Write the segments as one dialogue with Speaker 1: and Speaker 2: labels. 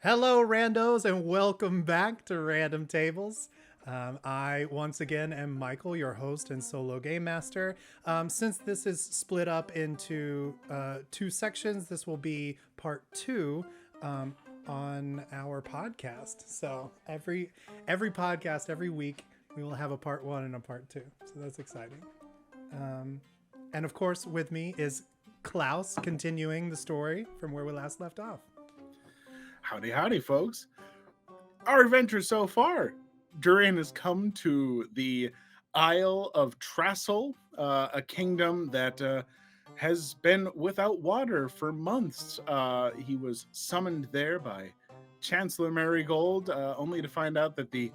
Speaker 1: Hello, randos, and welcome back to Random Tables. I once again am Michael, your host and solo game master. Since this is split up into two sections, this will be part two on our podcast. So every podcast, every week, we will have a part one and a part two. So that's exciting. And of course, with me is Klaus, continuing the story from where we last left off.
Speaker 2: Howdy, howdy, folks. Our adventure so far. Durian has come to the Isle of Trassel, a kingdom that has been without water for months. He was summoned there by Chancellor Marigold, only to find out that the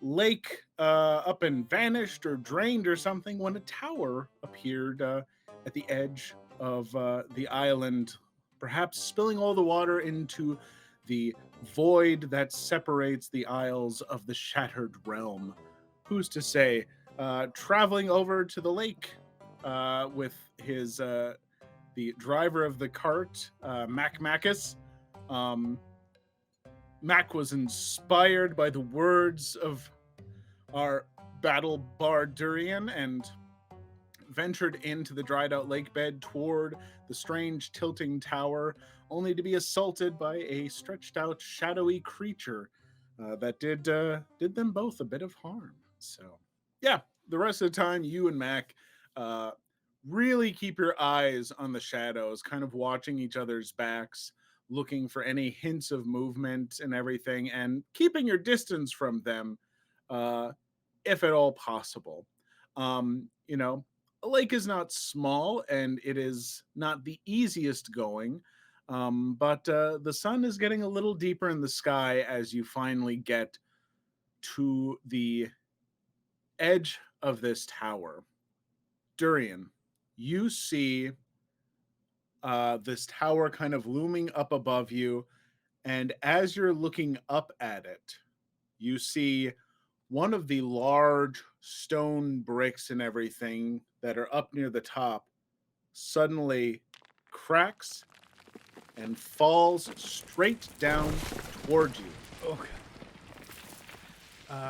Speaker 2: lake up and vanished or drained or something when a tower appeared at the edge of the island, perhaps spilling all the water into the void that separates the isles of the shattered realm. Who's to say? Traveling over to the lake with his the driver of the cart, Mac Macus. Mac was inspired by the words of our battle bard Durian and ventured into the dried out lake bed toward the strange tilting tower, only to be assaulted by a stretched out shadowy creature that did them both a bit of harm. So yeah, the rest of the time you and Mac uh, really keep your eyes on the shadows, kind of watching each other's backs, looking for any hints of movement and everything, and keeping your distance from them, uh, if at all possible. You know, a lake is not small and it is not the easiest going, but the sun is getting a little deeper in the sky as you finally get to the edge of this tower. Durian, you see this tower kind of looming up above you, and as you're looking up at it, you see one of the large stone bricks and everything that are up near the top suddenly cracks and falls straight down toward you.
Speaker 1: Okay.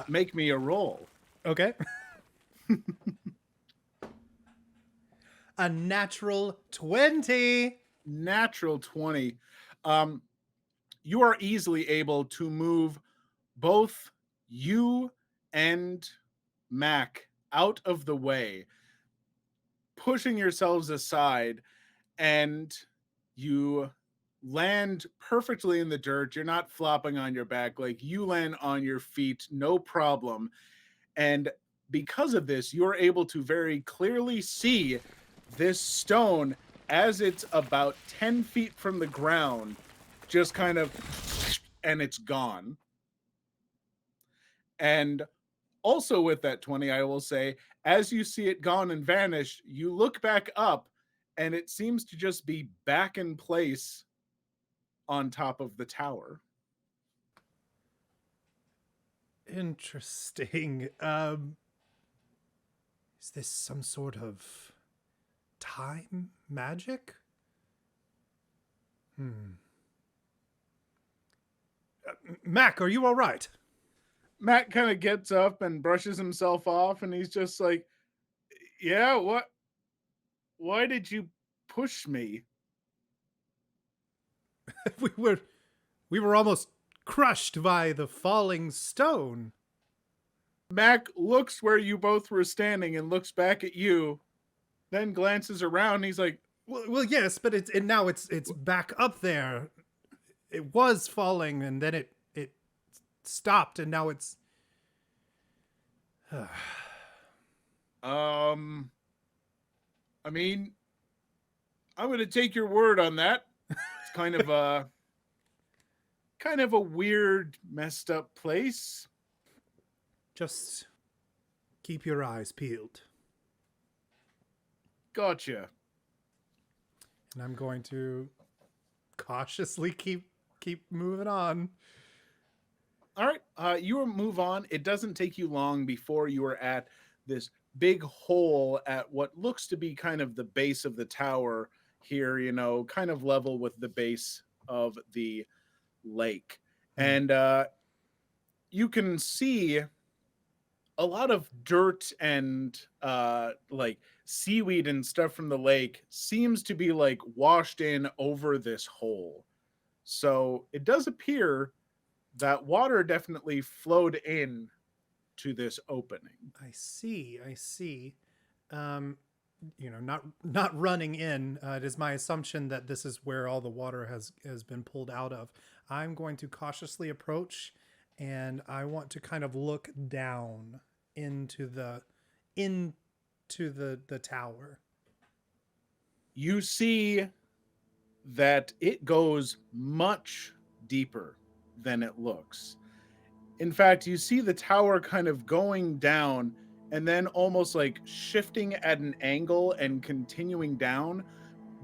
Speaker 2: Make me a roll.
Speaker 1: Okay. A natural 20.
Speaker 2: Natural 20. Um, you are easily able to move both you and Mac out of the way, pushing yourselves aside, and you land perfectly in the dirt. You're not flopping on your back. Like, you land on your feet, no problem. And because of this, you're able to very clearly see this stone as it's about 10 feet from the ground, just kind of, and it's gone. And also with that 20, I will say, as you see it gone and vanished, you look back up and it seems to just be back in place on top of the tower.
Speaker 1: Interesting. Is this some sort of time magic? Mac, are you all right?
Speaker 2: Matt kind of gets up and brushes himself off, and he's just like, "Yeah, what? Why did you push me?"
Speaker 1: we were we were almost crushed by the falling stone.
Speaker 2: Mac looks where you both were standing and looks back at you, then glances around. And he's like,
Speaker 1: Well, yes, but now it's back up there. It was falling, and then it stopped, and now it's.
Speaker 2: "Um, I mean, I'm going to take your word on that. It's kind of a weird, messed up place."
Speaker 1: Just keep your eyes peeled.
Speaker 2: Gotcha.
Speaker 1: And I'm going to cautiously keep moving on.
Speaker 2: All right, you move on. It doesn't take you long before you are at this big hole at what looks to be kind of the base of the tower here, kind of level with the base of the lake. And you can see a lot of dirt and like seaweed and stuff from the lake seems to be like washed in over this hole. So it does appear that water definitely flowed in to this opening.
Speaker 1: I see. I see. Um, not running in. It is my assumption that this is where all the water has been pulled out of. I'm going to cautiously approach, and I want to kind of look down into the tower.
Speaker 2: You see that it goes much deeper than it looks. In fact, you see the tower kind of going down and then almost like shifting at an angle and continuing down.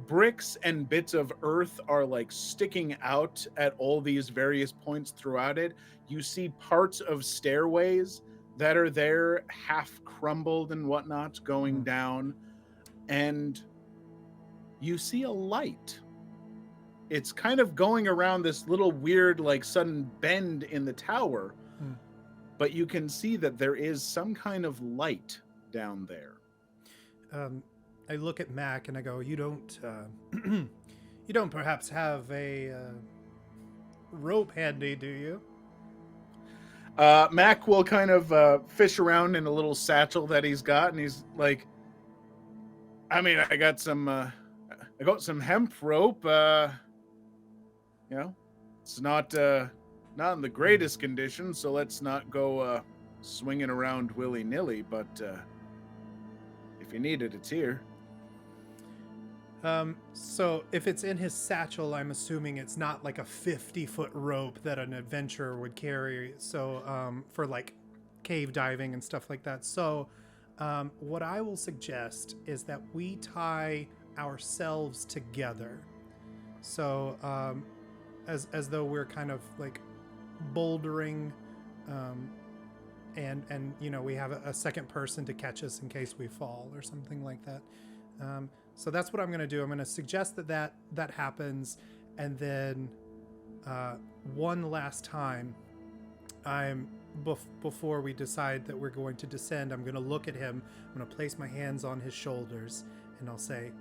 Speaker 2: Bricks and bits of earth are like sticking out at all these various points throughout it. You see parts of stairways that are there, half crumbled and whatnot, going down. And you see a light. It's kind of going around this little weird, like sudden bend in the tower, but you can see that there is some kind of light down there.
Speaker 1: I look at Mac and I go, "You don't, you don't perhaps have a rope handy, do you?"
Speaker 2: Mac will kind of fish around in a little satchel that he's got, and he's like, "I mean, I got some hemp rope. You know, it's not in the greatest condition, so let's not go swinging around willy-nilly, but if you need it, it's here."
Speaker 1: So if it's in his satchel, I'm assuming it's not like a 50-foot rope that an adventurer would carry. So, for like cave diving and stuff like that. So, what I will suggest is that we tie ourselves together. So, as though we're kind of like bouldering, and we have a second person to catch us in case we fall or something like that. So that's what I'm going to do. I'm going to suggest that happens, and then one last time, before we decide that we're going to descend, I'm going to look at him. I'm going to place my hands on his shoulders, and I'll say,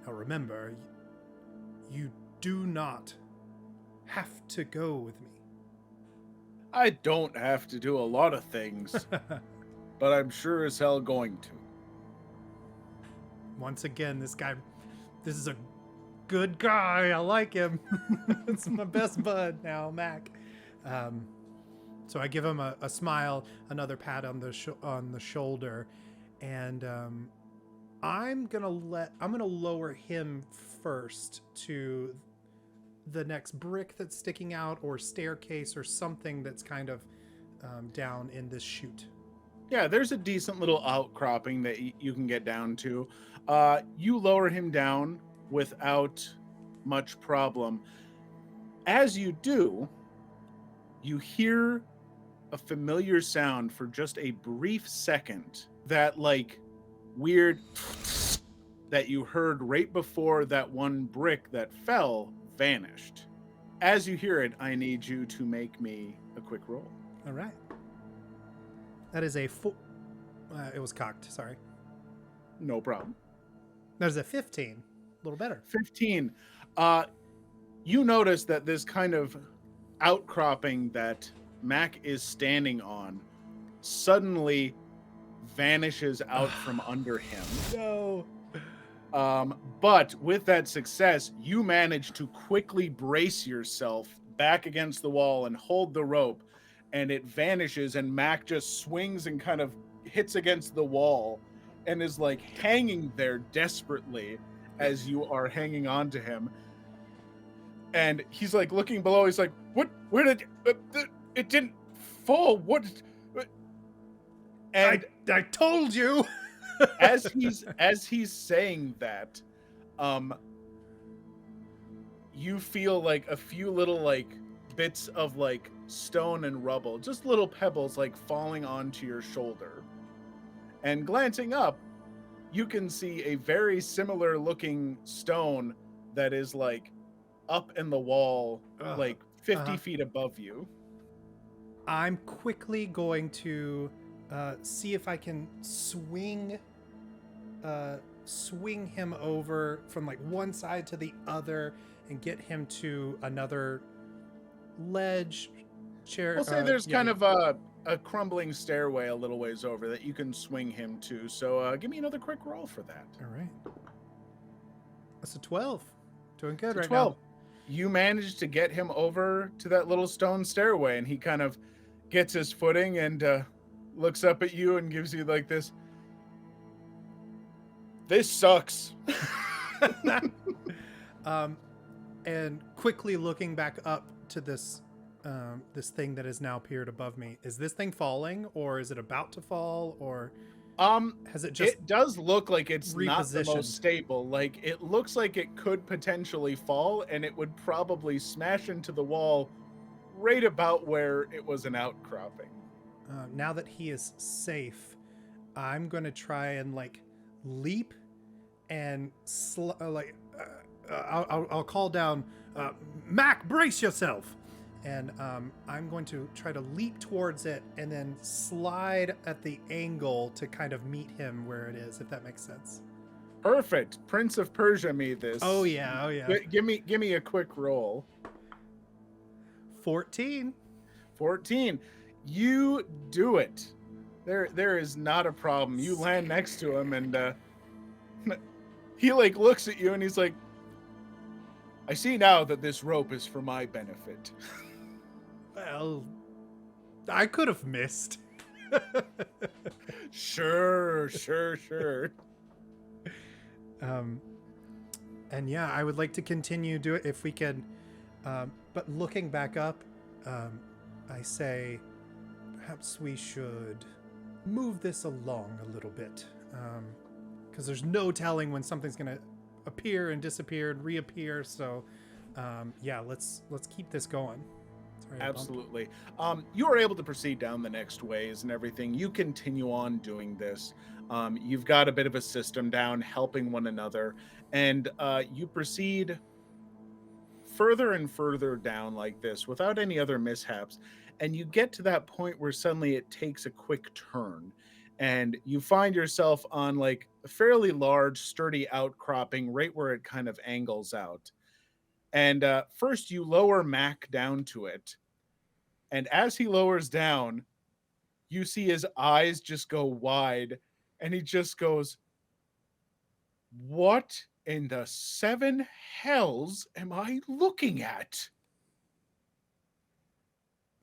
Speaker 1: "Now remember, you do not have to go with me."
Speaker 2: I don't have to do a lot of things, but I'm sure as hell going to.
Speaker 1: Once again, this is a good guy. I like him. It's my best bud now, Mac. So I give him a smile, another pat on the shoulder, and I'm gonna lower him first to the next brick that's sticking out, or staircase, or something that's kind of down in this chute.
Speaker 2: Yeah, there's a decent little outcropping that you can get down to. You lower him down without much problem. As you do, you hear a familiar sound for just a brief second. That like weird that you heard right before that one brick that fell vanished. As you hear it, I need you to make me a quick roll.
Speaker 1: All right. That is a it was cocked, sorry.
Speaker 2: No problem.
Speaker 1: That is a 15. A little better.
Speaker 2: 15. You notice that this kind of outcropping that Mac is standing on suddenly vanishes out from under him.
Speaker 1: No.
Speaker 2: But with that success, you manage to quickly brace yourself back against the wall and hold the rope, and it vanishes, and Mac just swings and kind of hits against the wall and is like hanging there desperately as you are hanging on to him. And he's like looking below. He's like, "What? Where did it didn't fall? What?" And
Speaker 1: I told you.
Speaker 2: as he's saying that, you feel like a few little like bits of like stone and rubble, just little pebbles like falling onto your shoulder. And glancing up, you can see a very similar looking stone that is like up in the wall, like 50 feet above you.
Speaker 1: I'm quickly going to see if I can swing him over from like one side to the other and get him to another ledge chair.
Speaker 2: We'll say there's kind of a crumbling stairway a little ways over that you can swing him to. So give me another quick roll for that.
Speaker 1: All right. That's a 12. Doing good right
Speaker 2: 12.
Speaker 1: now.
Speaker 2: You managed to get him over to that little stone stairway, and he kind of gets his footing and looks up at you and gives you like this. This sucks.
Speaker 1: And quickly looking back up to this this thing that has now appeared above me. Is this thing falling, or is it about to fall, or has it just?
Speaker 2: It does look like it's not the
Speaker 1: repositioned?
Speaker 2: most stable. Like it looks like it could potentially fall, and it would probably smash into the wall right about where it was an outcropping.
Speaker 1: Now that he is safe, I'm going to try and like leap and I'll call down, Mac, brace yourself. And I'm going to try to leap towards it and then slide at the angle to kind of meet him where it is, if that makes sense.
Speaker 2: Perfect. Prince of Persia me this.
Speaker 1: Oh yeah.
Speaker 2: Give me a quick roll.
Speaker 1: 14.
Speaker 2: 14. You do it. There is not a problem. You land next to him, and he like looks at you and he's like, I see now that this rope is for my benefit.
Speaker 1: Well, I could have missed.
Speaker 2: Sure.
Speaker 1: And yeah, I would like to continue do it if we can. But looking back up, I say, perhaps we should move this along a little bit, because there's no telling when something's gonna appear and disappear and reappear. So, yeah, let's keep this going. Sorry,
Speaker 2: Absolutely. You are able to proceed down the next ways and everything. You continue on doing this. You've got a bit of a system down, helping one another, and you proceed further and further down like this without any other mishaps. And you get to that point where suddenly it takes a quick turn, and you find yourself on like a fairly large, sturdy outcropping right where it kind of angles out. And first, you lower Mac down to it. And as he lowers down, you see his eyes just go wide. And he just goes, what in the seven hells am I looking at?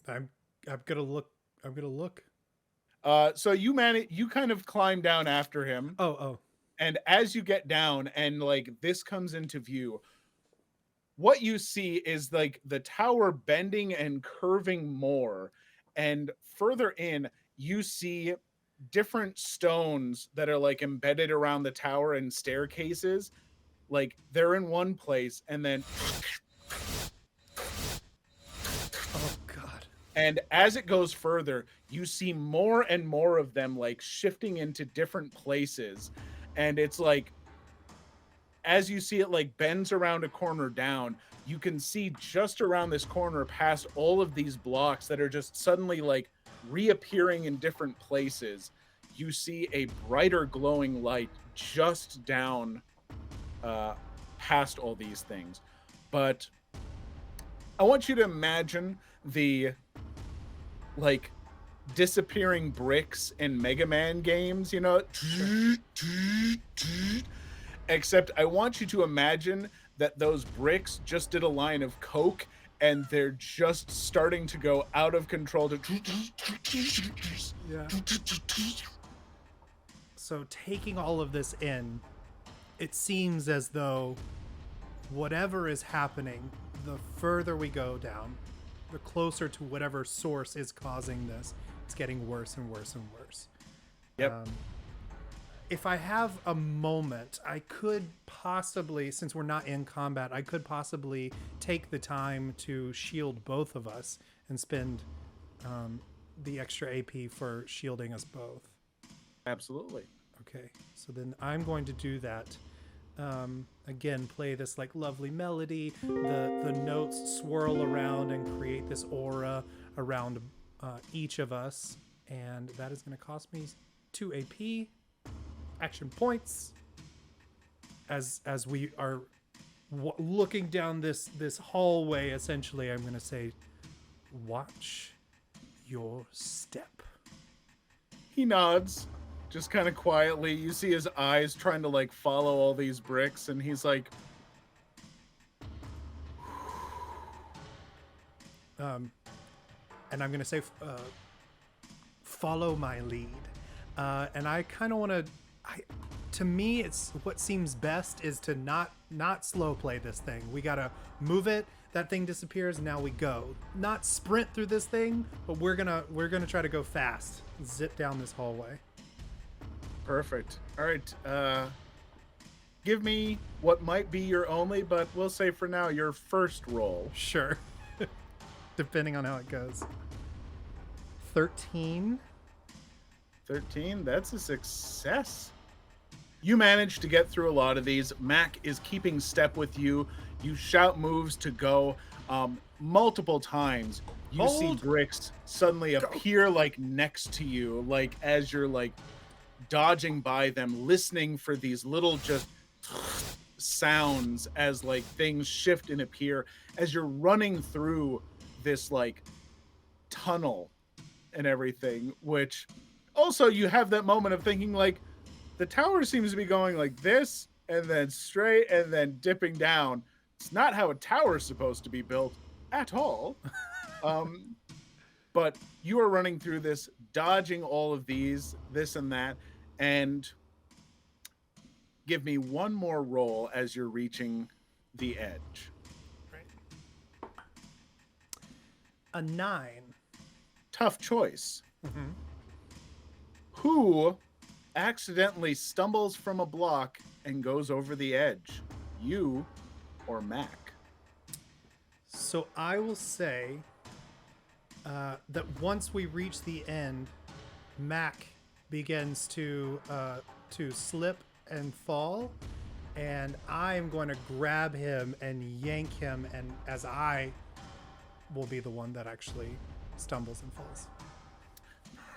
Speaker 1: I'm gonna look.
Speaker 2: So you kind of climb down after him.
Speaker 1: Oh.
Speaker 2: And as you get down and like this comes into view, what you see is like the tower bending and curving more, and further in you see different stones that are like embedded around the tower and staircases. Like they're in one place and then
Speaker 1: Oh god.
Speaker 2: and as it goes further, you see more and more of them like shifting into different places. And it's like as you see it like bends around a corner down, you can see just around this corner past all of these blocks that are just suddenly like reappearing in different places. You see a brighter glowing light just down past all these things. But I want you to imagine the like disappearing bricks in Mega Man games, you know? Except I want you to imagine that those bricks just did a line of coke and they're just starting to go out of control to
Speaker 1: Yeah. So taking all of this in, it seems as though whatever is happening, the further we go down, the closer to whatever source is causing this, it's getting worse and worse and worse.
Speaker 2: Yep.
Speaker 1: If I have a moment, I could possibly, since we're not in combat, I could possibly take the time to shield both of us and spend the extra AP for shielding us both.
Speaker 2: Absolutely.
Speaker 1: Okay, so then I'm going to do that. again play this like lovely melody. The notes swirl around and create this aura around each of us, and that is going to cost me 2 AP action points as we are looking down this hallway. Essentially, I'm going to say, watch your step.
Speaker 2: He nods, just kind of quietly. You see his eyes trying to like follow all these bricks, and he's like,
Speaker 1: and I'm going to say, follow my lead. And I kind of want to, to me, it's what seems best is to not slow play this thing. We got to move it. That thing disappears. Now we go. Not sprint through this thing, but we're gonna try to go fast. Zip down this hallway.
Speaker 2: perfect. All right. Give me what might be your only, but we'll say for now, your first roll.
Speaker 1: Sure. Depending on how it goes. 13.
Speaker 2: 13, that's a success. You manage to get through a lot of these. Mac is keeping step with you. You shout moves to go. Multiple times, you see bricks suddenly appear like next to you, like as you're like dodging by them, listening for these little just sounds as like things shift and appear as you're running through this like tunnel and everything, which also you have that moment of thinking like the tower seems to be going like this and then straight and then dipping down. It's not how a tower is supposed to be built at all. But you are running through this, dodging all of these, this and that, and give me one more roll as you're reaching the edge.
Speaker 1: Right. A 9.
Speaker 2: Tough choice.
Speaker 1: Mm-hmm.
Speaker 2: Who accidentally stumbles from a block and goes over the edge? You or Mac?
Speaker 1: So I will say that once we reach the end, Mac begins to slip and fall, and I am going to grab him and yank him, and as I will be the one that actually stumbles and falls.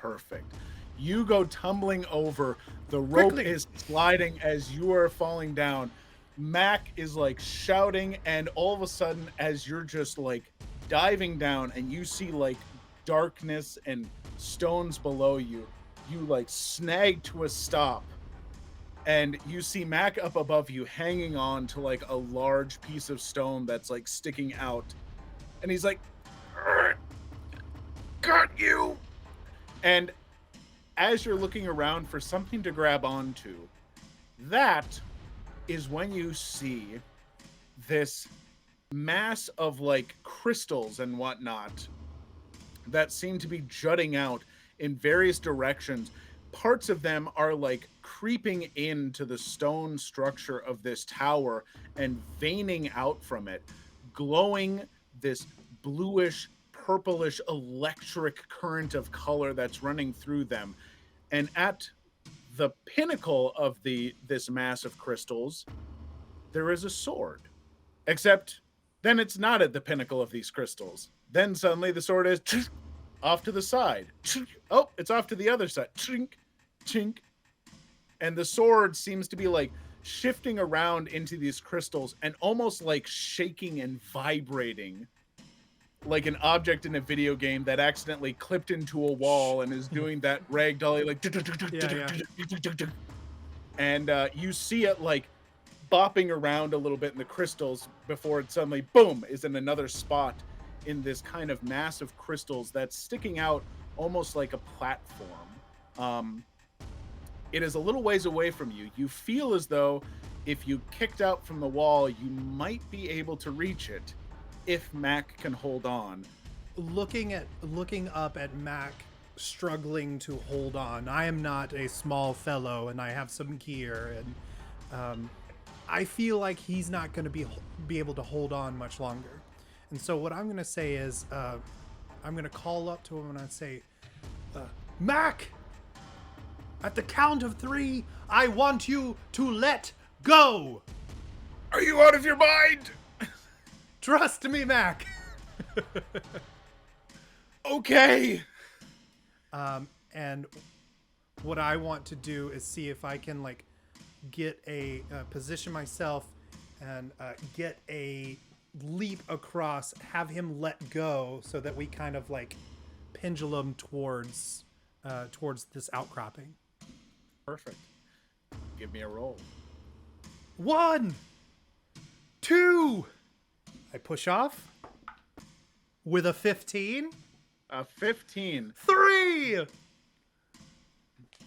Speaker 2: Perfect. You go tumbling over. The rope
Speaker 1: Quickly.
Speaker 2: is sliding as you are falling down. Mac is like shouting, and all of a sudden, as you're just like diving down and you see like darkness and stones below you, you like snag to a stop, and you see Mac up above you hanging on to like a large piece of stone that's like sticking out, and he's like, got you. And as you're looking around for something to grab onto, that is when you see this mass of like crystals and whatnot that seem to be jutting out in various directions. Parts of them are like creeping into the stone structure of this tower and veining out from it, glowing this bluish, purplish, electric current of color that's running through them. And at the pinnacle of this mass of crystals, there is a sword. Except then it's not at the pinnacle of these crystals. Then suddenly the sword is off to the side. Oh, it's off to the other side. Chink, chink. And the sword seems to be like shifting around into these crystals and almost like shaking and vibrating like an object in a video game that accidentally clipped into a wall and is doing that ragdolly like and you see it like bopping around a little bit in the crystals before it suddenly boom is in another spot in this kind of mass of crystals that's sticking out almost like a platform. It is a little ways away from you. You feel as though if you kicked out from the wall, you might be able to reach it if Mac can hold on.
Speaker 1: Looking up at Mac struggling to hold on. I am not a small fellow, and I have some gear, and I feel like he's not going to be able to hold on much longer. And so what I'm going to say is, I'm going to call up to him and I say, Mac, at the count of 3, I want you to let go.
Speaker 2: Are you out of your mind?
Speaker 1: Trust me, Mac.
Speaker 2: Okay.
Speaker 1: And what I want to do is see if I can like get a position myself and get a leap across, have him let go so that we kind of like pendulum towards this outcropping.
Speaker 2: Perfect. Give me a roll.
Speaker 1: 1, 2. I push off with a 15.
Speaker 2: A 15.
Speaker 1: 3.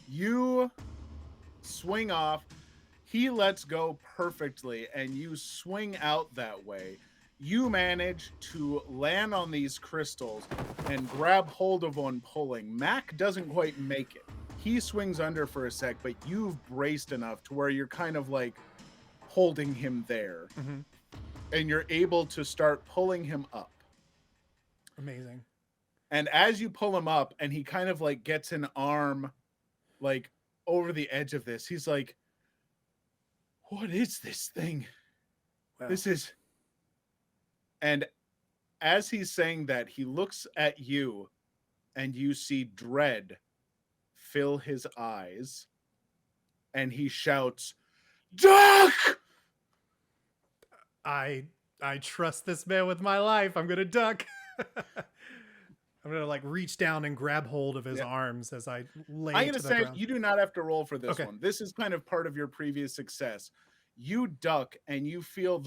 Speaker 2: You swing off. He lets go perfectly, and you swing out that way. You manage to land on these crystals and grab hold of one pulling. Mac doesn't quite make it. He swings under for a sec, but you've braced enough to where you're kind of like holding him there.
Speaker 1: Mm-hmm.
Speaker 2: And you're able to start pulling him up.
Speaker 1: Amazing.
Speaker 2: And as you pull him up and he kind of like gets an arm like over the edge of this, he's like, what is this thing?
Speaker 1: Wow.
Speaker 2: This is... And as he's saying that, he looks at you and you see dread fill his eyes and he shouts, Duck!
Speaker 1: I trust this man with my life. I'm gonna duck. I'm gonna like reach down and grab hold of his arms as I lay
Speaker 2: I'm
Speaker 1: to
Speaker 2: gonna
Speaker 1: the
Speaker 2: say
Speaker 1: ground.
Speaker 2: you do not have to roll for this
Speaker 1: Okay.
Speaker 2: one. This is kind of part of your previous success. You duck and you feel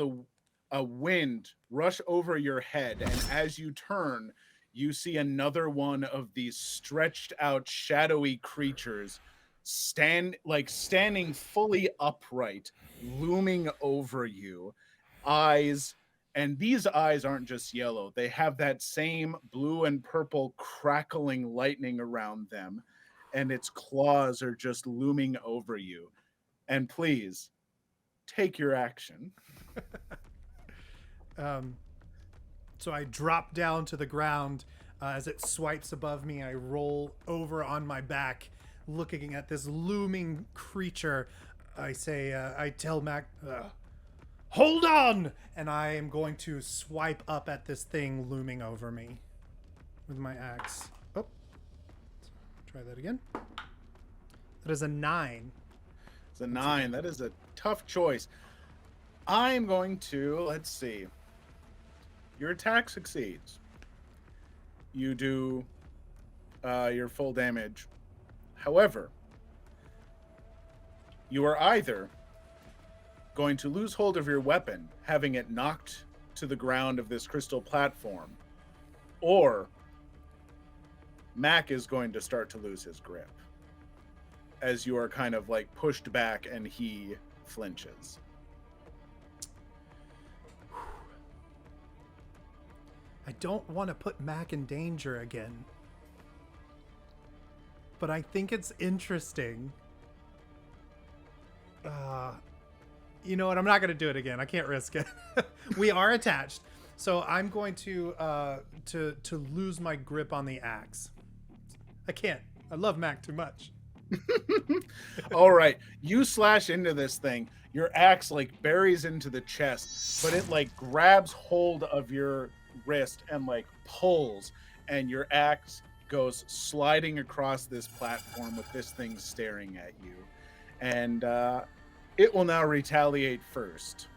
Speaker 2: a wind rush over your head, and as you turn, you see another one of these stretched out shadowy creatures standing fully upright, looming over you, eyes. And these eyes aren't just yellow. They have that same blue and purple crackling lightning around them. And its claws are just looming over you. And please, take your action.
Speaker 1: So I drop down to the ground. As it swipes above me, I roll over on my back, looking at this looming creature. I tell Mac, hold on! And I am going to swipe up at this thing looming over me with my axe. Oh, try that again. That is a 9.
Speaker 2: It's a 9. That is a tough choice. I'm going to, let's see. Your attack succeeds. You do your full damage. However, you are either going to lose hold of your weapon, having it knocked to the ground of this crystal platform, or Mac is going to start to lose his grip as you are kind of like pushed back and he flinches.
Speaker 1: I don't want to put Mac in danger again, but I think it's interesting. You know what? I'm not going to do it again. I can't risk it. We are attached, so I'm going to lose my grip on the axe. I can't. I love Mac too much.
Speaker 2: All right, you slash into this thing. Your axe like buries into the chest, but it like grabs hold of your wrist and like pulls, and your axe goes sliding across this platform with this thing staring at you. And it will now retaliate first,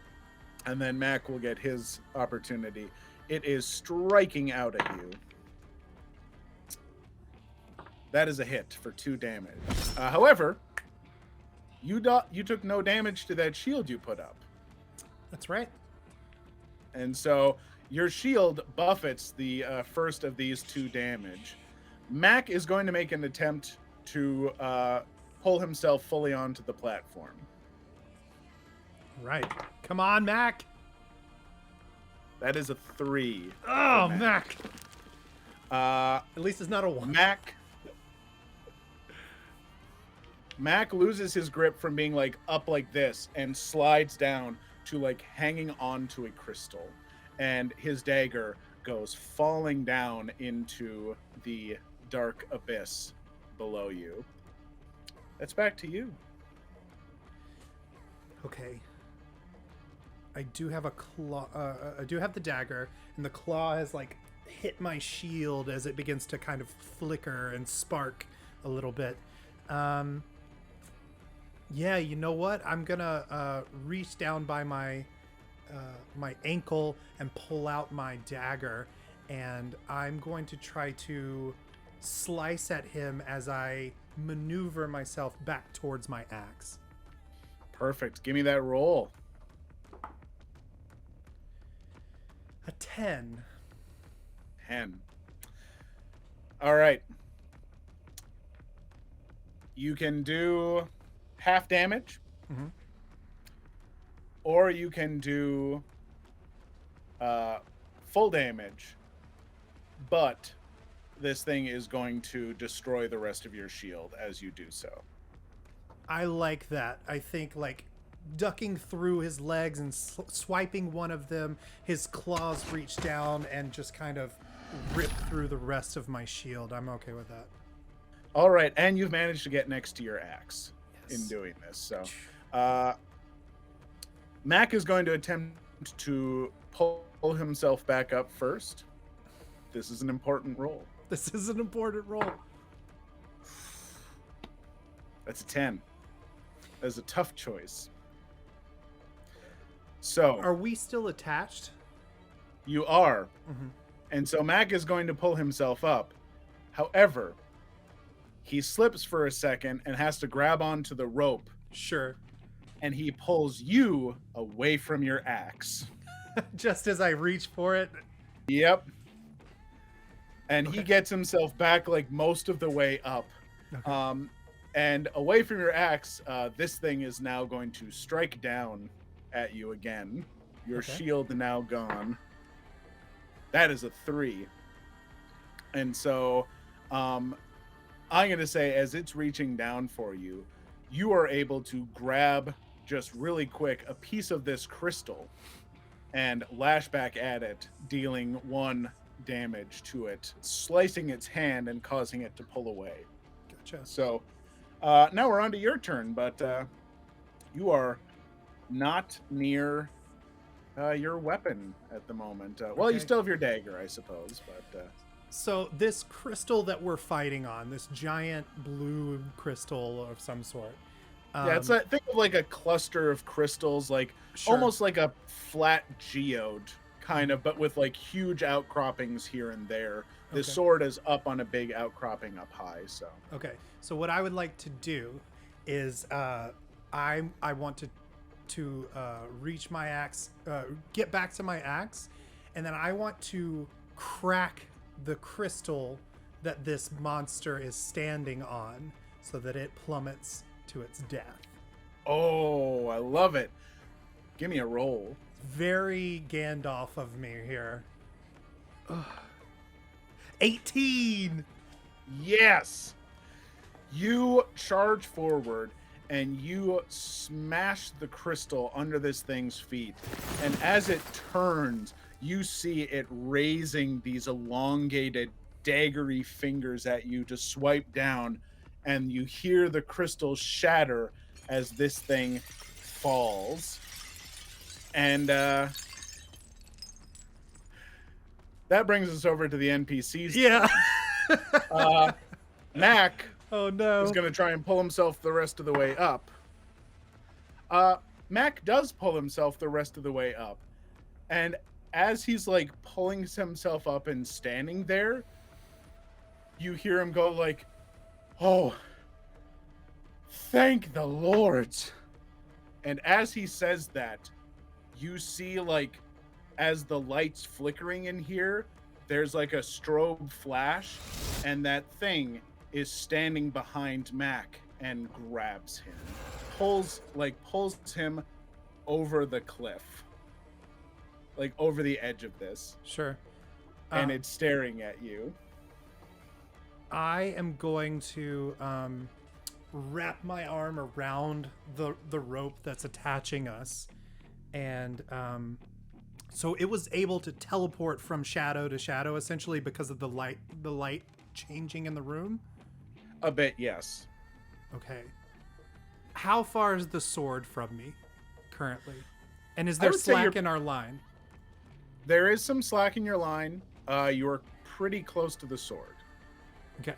Speaker 2: and then Mac will get his opportunity. It is striking out at you. That is a hit for 2 damage. However, you took no damage to that shield you put up.
Speaker 1: That's right.
Speaker 2: And so your shield buffets the first of these 2 damage. Mac is going to make an attempt to pull himself fully onto the platform.
Speaker 1: Right. Come on, Mac.
Speaker 2: That is a 3.
Speaker 1: Oh, Mac.
Speaker 2: Mac.
Speaker 1: At least it's not a 1.
Speaker 2: Mac loses his grip from being like up like this and slides down to like hanging onto a crystal, and his dagger goes falling down into the dark abyss below you. That's back to you.
Speaker 1: Okay. I do have a claw. I do have the dagger, and the claw has like hit my shield as it begins to kind of flicker and spark a little bit. Yeah, you know what? I'm gonna reach down by my ankle and pull out my dagger, and I'm going to try to slice at him as I maneuver myself back towards my axe.
Speaker 2: Perfect. Give me that roll.
Speaker 1: A 10.
Speaker 2: 10. All right. You can do half damage,
Speaker 1: Mm-hmm.
Speaker 2: or you can do full damage, but this thing is going to destroy the rest of your shield as you do so.
Speaker 1: I like that. I think like ducking through his legs and swiping one of them, his claws reach down and just kind of rip through the rest of my shield. I'm okay with that.
Speaker 2: All right, and you've managed to get next to your axe
Speaker 1: Yes.
Speaker 2: in doing this. So Mac is going to attempt to pull himself back up first. This is an important roll.
Speaker 1: This is an important roll.
Speaker 2: That's a 10. That's a tough choice. So
Speaker 1: Are we still attached?
Speaker 2: you are.
Speaker 1: Mm-hmm.
Speaker 2: And so Mac is going to pull himself up. However, he slips for a second and has to grab onto the rope,
Speaker 1: Sure.
Speaker 2: and he pulls you away from your axe.
Speaker 1: Just as I reach for it.
Speaker 2: Yep. And he
Speaker 1: Okay.
Speaker 2: gets himself back like most of the way up.
Speaker 1: Okay.
Speaker 2: And away from your axe, this thing is now going to strike down at you again. Your
Speaker 1: Okay.
Speaker 2: shield now gone. That is a 3. And so I'm going to say, as it's reaching down for you, you are able to grab just really quick a piece of this crystal and lash back at it, dealing 1 damage to it, slicing its hand and causing it to pull away.
Speaker 1: Gotcha.
Speaker 2: So now we're on to your turn, but you are not near your weapon at the moment. Well, you
Speaker 1: Okay.
Speaker 2: still have your dagger, I suppose, but
Speaker 1: So this crystal that we're fighting on, this giant blue crystal of some sort.
Speaker 2: yeah, it's like, think of like a cluster of crystals, like
Speaker 1: Sure.
Speaker 2: almost like a flat geode, kind of, but with like huge outcroppings here and there. This
Speaker 1: Okay.
Speaker 2: sword is up on a big outcropping up high, so
Speaker 1: Okay, so what I would like to do is I want to reach my axe, get back to my axe, and then I want to crack the crystal that this monster is standing on, so that it plummets to its death.
Speaker 2: oh, I love it. Give me a roll.
Speaker 1: Very Gandalf of me here. Ugh. 18.
Speaker 2: Yes. You charge forward and you smash the crystal under this thing's feet. And as it turns, you see it raising these elongated, daggery fingers at you to swipe down. And you hear the crystal shatter as this thing falls. And that brings us over to the NPCs.
Speaker 1: Yeah.
Speaker 2: Mac
Speaker 1: Oh no.
Speaker 2: is going to try and pull himself the rest of the way up. Mac does pull himself the rest of the way up. And as he's like pulling himself up and standing there, you hear him go like, "Oh, thank the Lord." And as he says that, you see like as the lights flickering in here, there's like a strobe flash, and that thing is standing behind Mac and grabs him, pulls him over the cliff, like over the edge of this,
Speaker 1: Sure.
Speaker 2: and it's staring at you.
Speaker 1: I am going to wrap my arm around the rope that's attaching us, and so it was able to teleport from shadow to shadow essentially because of the light changing in the room.
Speaker 2: A bit, yes.
Speaker 1: Okay. How far is the sword from me currently? And is
Speaker 2: I
Speaker 1: there
Speaker 2: would say
Speaker 1: slack in our line?
Speaker 2: there is some slack in your line. You're pretty close to the sword.
Speaker 1: Okay.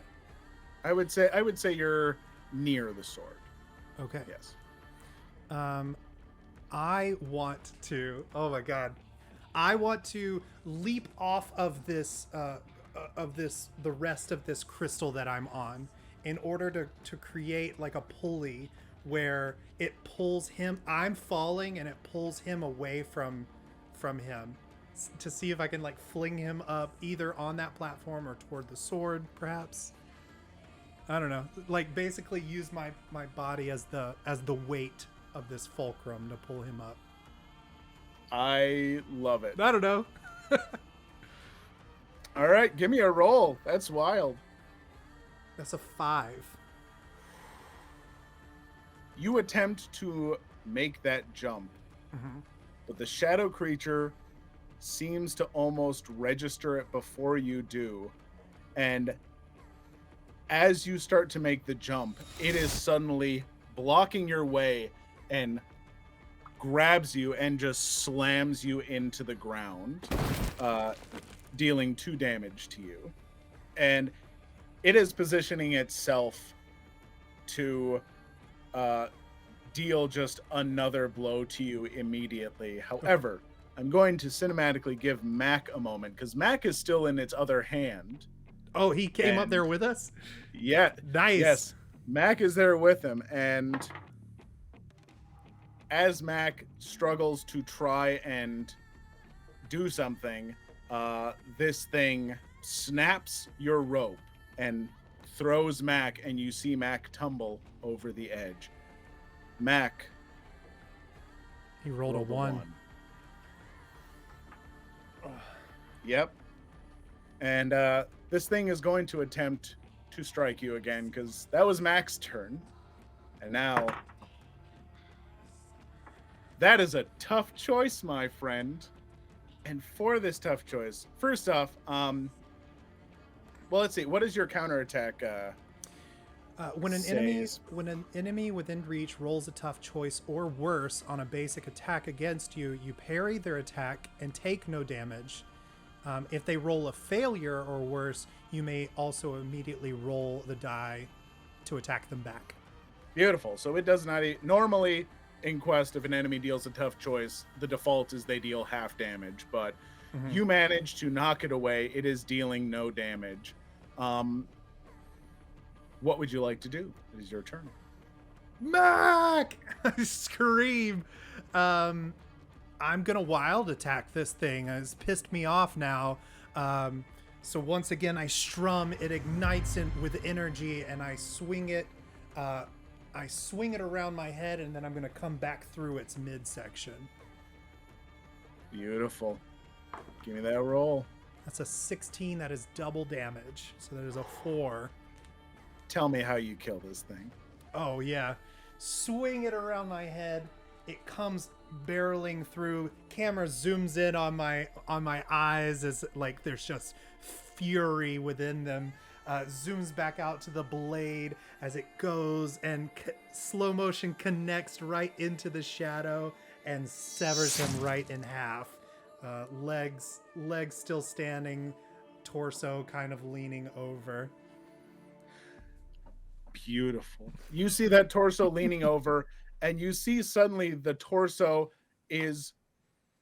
Speaker 2: I would say you're near the sword.
Speaker 1: Okay.
Speaker 2: Yes.
Speaker 1: I want to. Oh my god. I want to leap off of the rest of this crystal that I'm on, in order to create like a pulley where it pulls him. I'm falling and it pulls him away from him, to see if I can like fling him up either on that platform or toward the sword, perhaps. I don't know. Like basically use my body as the weight of this fulcrum to pull him up.
Speaker 2: I love it.
Speaker 1: I don't know.
Speaker 2: All right, give me a roll. That's wild.
Speaker 1: That's a 5.
Speaker 2: You attempt to make that jump, but the shadow creature seems to almost register it before you do. And as you start to make the jump, it is suddenly blocking your way and grabs you and just slams you into the ground, dealing 2 damage to you. And it is positioning itself to deal just another blow to you immediately. However, I'm going to cinematically give Mac a moment, because Mac is still in its other hand.
Speaker 1: Oh, he came up there with us?
Speaker 2: Yeah.
Speaker 1: Nice.
Speaker 2: Yes. Mac is there with him, and as Mac struggles to try and do something, this thing snaps your rope and throws Mac, and you see Mac tumble over the edge. Mac.
Speaker 1: He rolled a 1.
Speaker 2: Yep. And this thing is going to attempt to strike you again, because that was Mac's turn. And now, that is a tough choice, my friend. And for this tough choice, first off, well, let's see. What is your counterattack?
Speaker 1: When an enemy within reach rolls a tough choice or worse on a basic attack against you, you parry their attack and take no damage. If they roll a failure or worse, you may also immediately roll the die to attack them back.
Speaker 2: Beautiful. So it does not normally in Quest, if an enemy deals a tough choice, the default is they deal half damage, but you manage to knock it away. It is dealing no damage. What would you like to do? It is your turn.
Speaker 1: Mac! I scream. I'm gonna wild attack this thing. It's pissed me off now. So once again, I strum. It ignites with energy, and I swing it. I swing it around my head, and then I'm gonna come back through its midsection.
Speaker 2: Beautiful. Give me that roll.
Speaker 1: That's a 16. That is double damage. So that is a 4.
Speaker 2: Tell me how you kill this thing.
Speaker 1: Oh yeah, swing it around my head. It comes barreling through. Camera zooms in on my eyes as like there's just fury within them. Zooms back out to the blade as it goes and slow motion connects right into the shadow and severs him right in half. Legs still standing, torso kind of leaning over.
Speaker 2: Beautiful. You see that torso leaning over, and you see suddenly the torso is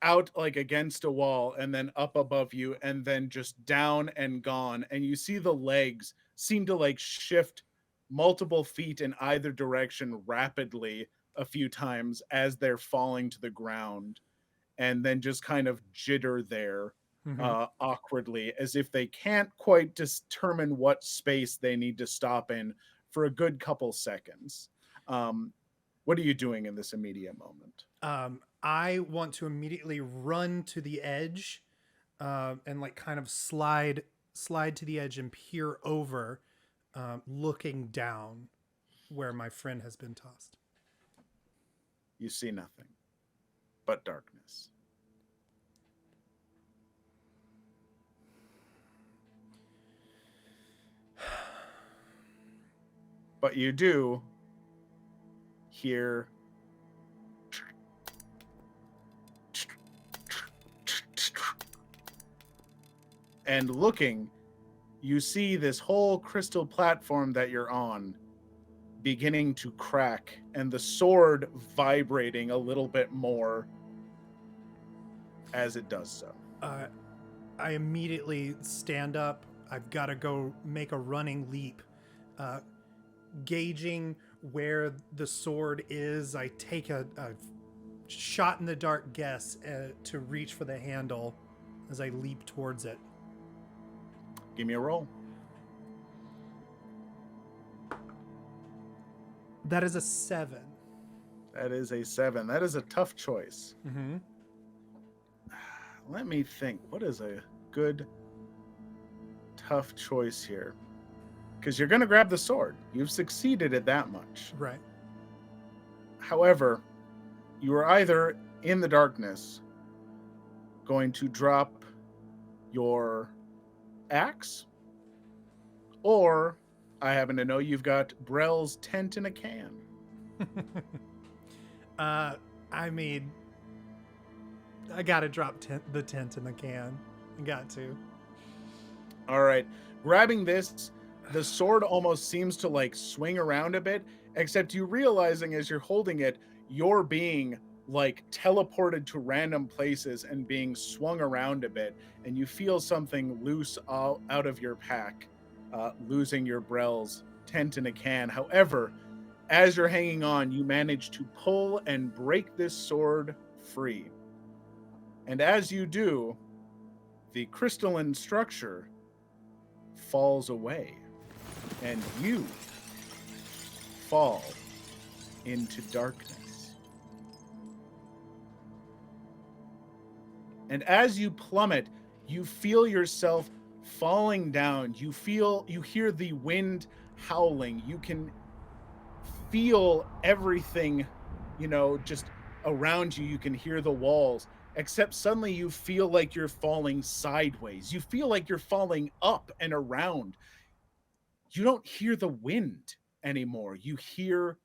Speaker 2: out like against a wall, and then up above you, and then just down and gone. And you see the legs seem to like shift multiple feet in either direction rapidly a few times as they're falling to the ground, and then just kind of jitter there awkwardly, as if they can't quite determine what space they need to stop in for a good couple seconds. What are you doing in this immediate moment?
Speaker 1: I want to immediately run to the edge and like kind of slide to the edge and peer over, looking down where my friend has been tossed.
Speaker 2: You see nothing but darkness. But you do hear and looking, you see this whole crystal platform that you're on beginning to crack, and the sword vibrating a little bit more as it does so.
Speaker 1: I immediately stand up. I've got to go make a running leap. Gauging where the sword is, I take a shot in the dark guess to reach for the handle as I leap towards it.
Speaker 2: Give me a roll.
Speaker 1: That is a 7.
Speaker 2: That is a 7. That is a tough choice.
Speaker 1: Mm-hmm.
Speaker 2: Let me think. What is a good, tough choice here? Because you're going to grab the sword. You've succeeded at that much.
Speaker 1: Right.
Speaker 2: However, you are either in the darkness going to drop your axe, or I happen to know you've got Brel's tent in a can.
Speaker 1: I mean, I gotta drop the tent in the can. I got to.
Speaker 2: All right. Grabbing this, the sword almost seems to like swing around a bit, except you realizing as you're holding it, you're being like teleported to random places and being swung around a bit, and you feel something loose out of your pack, losing your Brel's tent in a can. However, as you're hanging on, you manage to pull and break this sword free. And as you do, the crystalline structure falls away, and you fall into darkness. And as you plummet, you feel yourself falling down. You hear the wind howling. You can feel everything, just around you. You can hear the walls, except suddenly you feel like you're falling sideways. You feel like you're falling up and around. You don't hear the wind anymore. You hear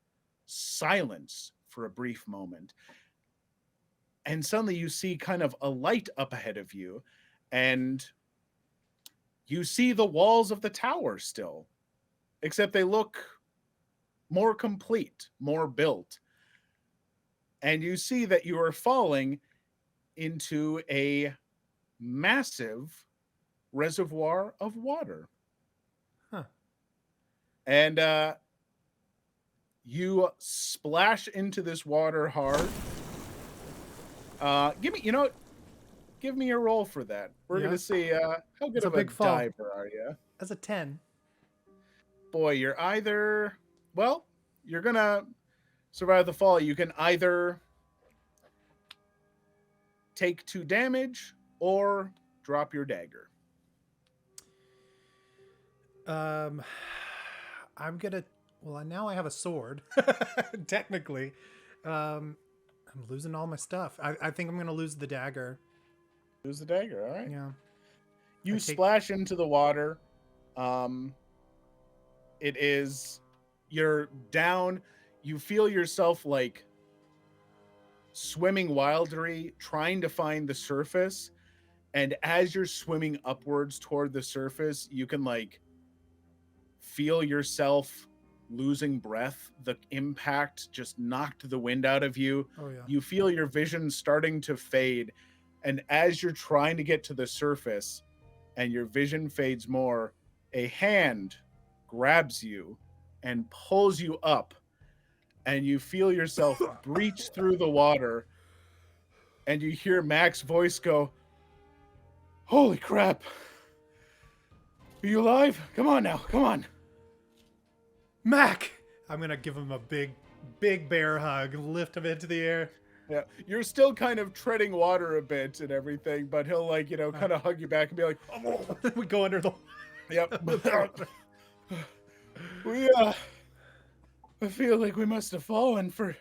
Speaker 2: silence for a brief moment. And suddenly you see kind of a light up ahead of you, and you see the walls of the tower still, except they look more complete, more built. And you see that you are falling into a massive reservoir of water.
Speaker 1: Huh.
Speaker 2: And you splash into this water hard. Give me a roll for that. We're going to see how good of a diver are you.
Speaker 1: That's a 10.
Speaker 2: Boy, you're going to survive the fall. You can either take 2 damage or drop your dagger.
Speaker 1: I'm gonna. Well, now I have a sword. Technically, I'm losing all my stuff. I think I'm gonna lose the dagger.
Speaker 2: Lose the dagger. All right.
Speaker 1: Yeah.
Speaker 2: You splash into the water. You're down. You feel yourself like swimming wildly, trying to find the surface. And as you're swimming upwards toward the surface, you can like feel yourself losing breath. The impact just knocked the wind out of you.
Speaker 1: Oh, yeah.
Speaker 2: You feel your vision starting to fade. And as you're trying to get to the surface and your vision fades more, a hand grabs you and pulls you up, and you feel yourself breach through the water, and you hear Mac's voice go, "Holy crap. Are you alive? Come on now. Come on."
Speaker 1: Mac! I'm going to give him a big bear hug, lift him into the air.
Speaker 2: Yeah, you're still kind of treading water a bit and everything, but he'll kind of hug you back and be like, "Oh."
Speaker 1: We go under the...
Speaker 2: Yep. I feel like we must have fallen for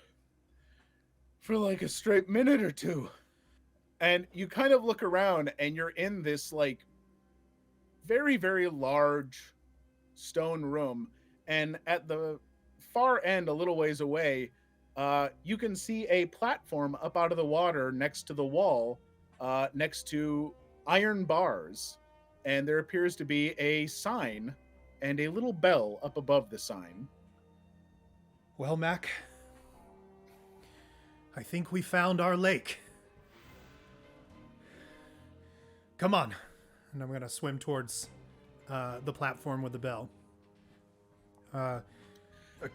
Speaker 2: like a straight minute or two. And you kind of look around, and you're in this like very, very large stone room. And at the far end, a little ways away, you can see a platform up out of the water next to the wall, next to iron bars. and there appears to be a sign and a little bell up above the sign.
Speaker 1: Well, Mac, I think we found our lake. Come on. And I'm going to swim towards the platform with the bell.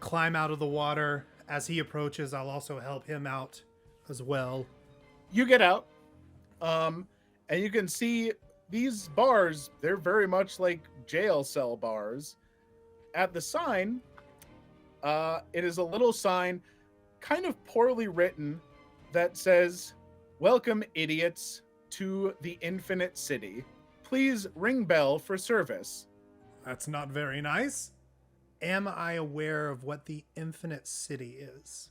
Speaker 1: Climb out of the water. As he approaches, I'll also help him out as well.
Speaker 2: You get out, and you can see these bars. They're very much like jail cell bars. At the sign, it is a little sign, kind of poorly written, that says, "Welcome, idiots, to the Infinite City. Please ring bell for service."
Speaker 1: That's not very nice. Am I aware of what the Infinite City is?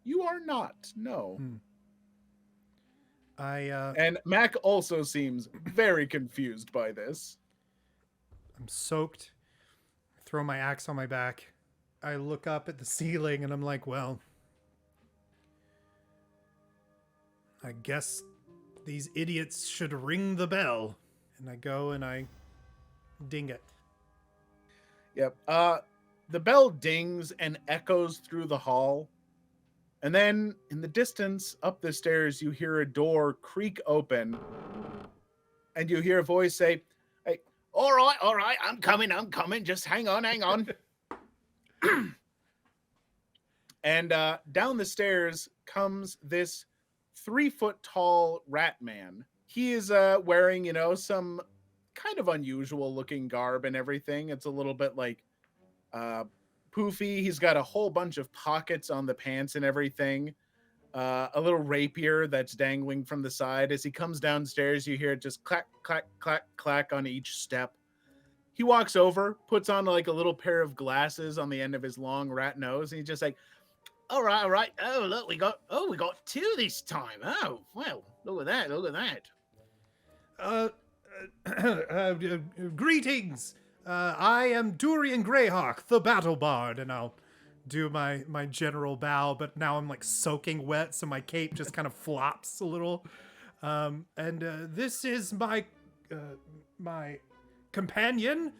Speaker 2: You are not, no. And Mac also seems very confused by this.
Speaker 1: I'm soaked. I throw my axe on my back. I look up at the ceiling and I'm like, well, I guess these idiots should ring the bell. And I go and I ding it.
Speaker 2: Yep. The bell dings and echoes through the hall. And then in the distance, up the stairs, you hear a door creak open. And you hear a voice say, "Hey, all right, I'm coming. Just hang on. And down the stairs comes this 3-foot tall rat man. He is wearing, some kind of unusual looking garb and everything. It's a little bit like poofy. He's got a whole bunch of pockets on the pants and everything. A little rapier that's dangling from the side. As he comes downstairs, you hear it just clack, clack, clack, clack on each step. He walks over, puts on like a little pair of glasses on the end of his long rat nose, and he's just like, all right. Oh, look, we got 2 this time. Oh, well, look at that.
Speaker 1: Greetings. I am Durian Greyhawk, the battle bard, and I'll do my general bow, but now I'm like soaking wet, so my cape just kind of flops a little. This is my companion,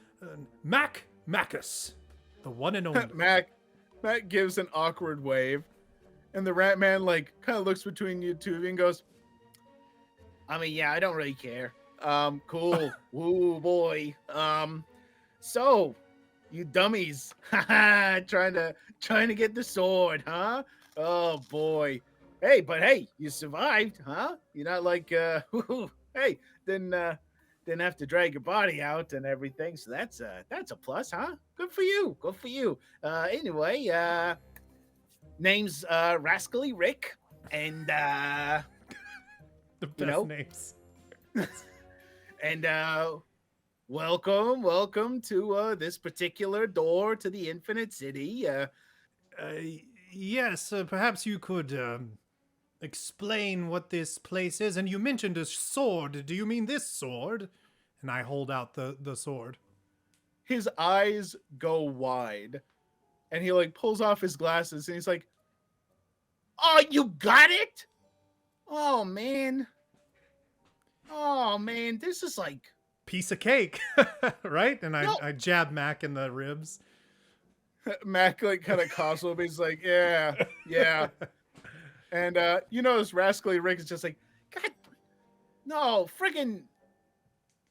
Speaker 1: Macus, the one and only.
Speaker 2: Mac gives an awkward wave, and the rat man like kind of looks between you two and goes, I mean, yeah, I don't really care. Cool. Woo, boy. So, you dummies, trying to get the sword, huh? Oh boy. Hey, you survived, huh? You're not like, hey, didn't have to drag your body out and everything. So that's a plus, huh? Good for you. Anyway, name's Rascally Rick, and
Speaker 1: The best names.
Speaker 2: And welcome to this particular door to the Infinite City.
Speaker 1: Yes, perhaps you could explain what this place is. And you mentioned a sword. Do you mean this sword? And I hold out the sword.
Speaker 2: His eyes go wide, and he like pulls off his glasses, and he's like, "Oh, you got it? Oh man, this is like."
Speaker 1: Piece of cake, right? And I jab Mac in the ribs.
Speaker 2: Mac like kind of coughs a little bit. He's like, yeah. And this Rascally Rick is just like, God, no, friggin'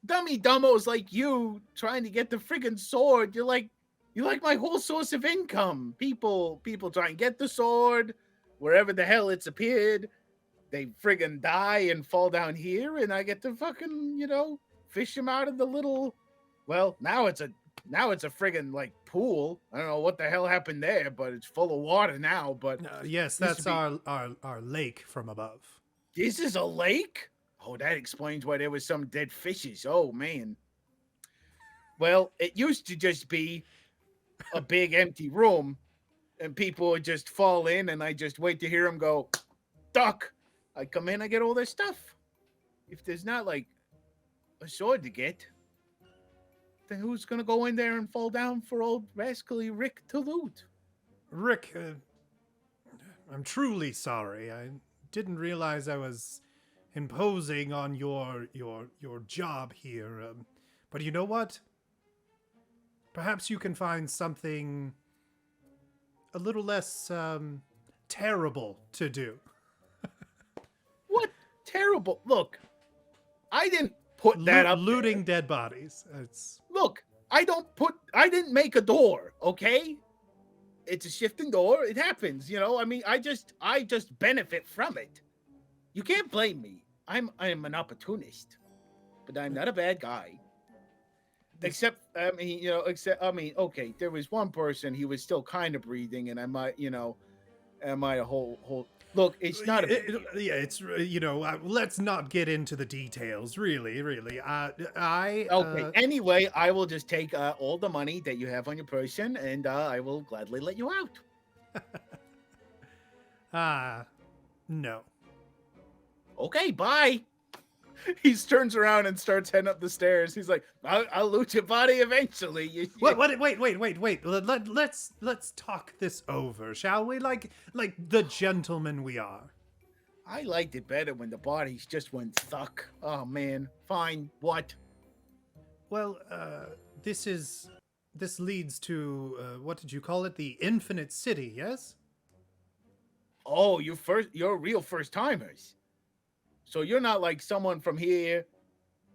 Speaker 2: dummy dumbos like you trying to get the friggin' sword. You're like my whole source of income. People try and get the sword wherever the hell it's appeared. They friggin' die and fall down here, and I get to fucking, fish him out of the little, well, now it's a friggin' like pool. I don't know what the hell happened there, but it's full of water now. But
Speaker 1: yes, that's our lake from above.
Speaker 2: This is a lake? Oh, that explains why there was some dead fishes. Oh man. Well, it used to just be a big empty room, and people would just fall in, and I just wait to hear them go, duck. I come in, I get all their stuff. If there's not like a sword to get, then who's gonna go in there and fall down for old Rascally Rick to loot?
Speaker 1: Rick, I'm truly sorry. I didn't realize I was imposing on your job here. But you know what? Perhaps you can find something a little less terrible to do.
Speaker 2: What terrible. Look, I didn't put that up there.
Speaker 1: Looting dead bodies. It's
Speaker 2: Look, I didn't make a door, okay? It's a shifting door. It happens, you know? I mean, I just benefit from it. You can't blame me. I'm an opportunist. But I'm not a bad guy. Except okay, there was one person, he was still kind of breathing, and I might a whole look, it's not a big deal.
Speaker 1: it's let's not get into the details, really.
Speaker 2: Okay, anyway, I will just take all the money that you have on your person, and I will gladly let you out.
Speaker 1: No.
Speaker 2: Okay, bye. He turns around and starts heading up the stairs. He's like, I'll loot your body eventually.
Speaker 1: Wait. Let's talk this over, shall we? Like the gentlemen we are.
Speaker 2: I liked it better when the bodies just went thuck. Oh man, fine. What?
Speaker 1: Well, this leads to what did you call it? The Infinite City, yes?
Speaker 2: Oh, you're real first timers. So you're not like someone from here,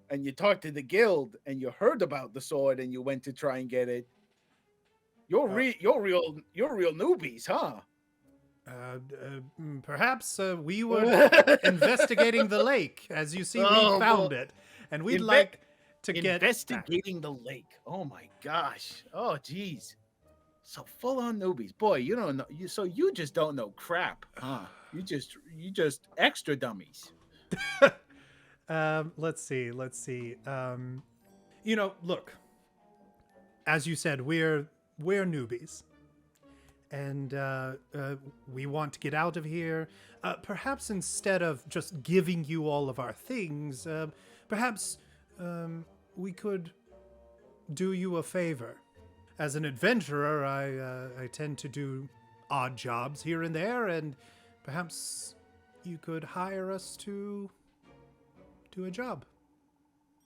Speaker 2: and you talked to the guild, and you heard about the sword, and you went to try and get it. You're real newbies, huh?
Speaker 1: Perhaps we were investigating the lake. As you see, we found it, and we'd like to get
Speaker 2: investigating the lake. Oh my gosh! Oh geez, so full on newbies, boy. You don't know. You just don't know crap, huh? You just extra dummies.
Speaker 1: Let's see. Look. As you said, we're newbies, and we want to get out of here. Perhaps instead of just giving you all of our things, perhaps we could do you a favor. As an adventurer, I tend to do odd jobs here and there, and perhaps you could hire us to do a job.